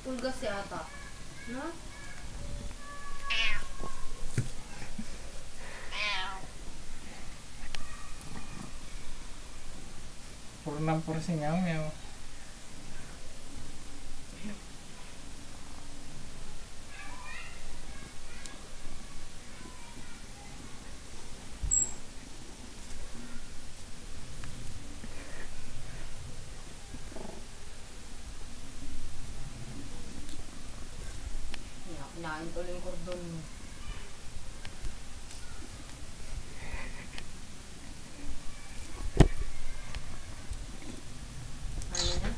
Pulgas si ata. No? Puro ng puro si Meow Meow. Kinain tuloy yung cordon mo. Ano na?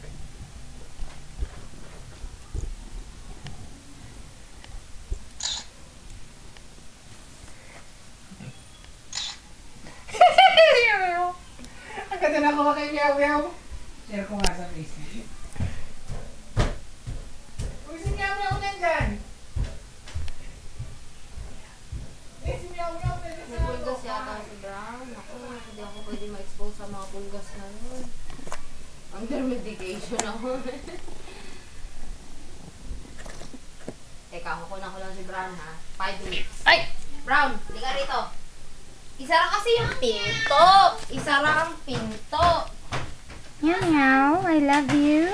Ang ganda na ako kay Meow Meow. Share ko nga sa Facebook. Uy, si Meow Meow nandyan. Si Meow Meow nandyan May sa pulgas yata si Brown. Ako, hindi ako pwede ma-expose sa mga pulgas na yun. Under medication ako. Teka, kukunan ko lang si Brown ha. 5 minutes. Ay! Brown, hindi ka rito. Isara kasi yung pinto. Isara ang pinto. Meow Meow, I love you.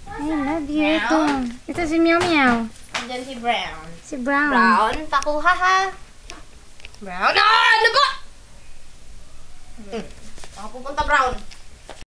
I love you. Meow. Ito si Meow Meow. Andyan si Brown. Si Brown. Brown, pakuha ha. Brown, ano ba? Baka pupunta Brown.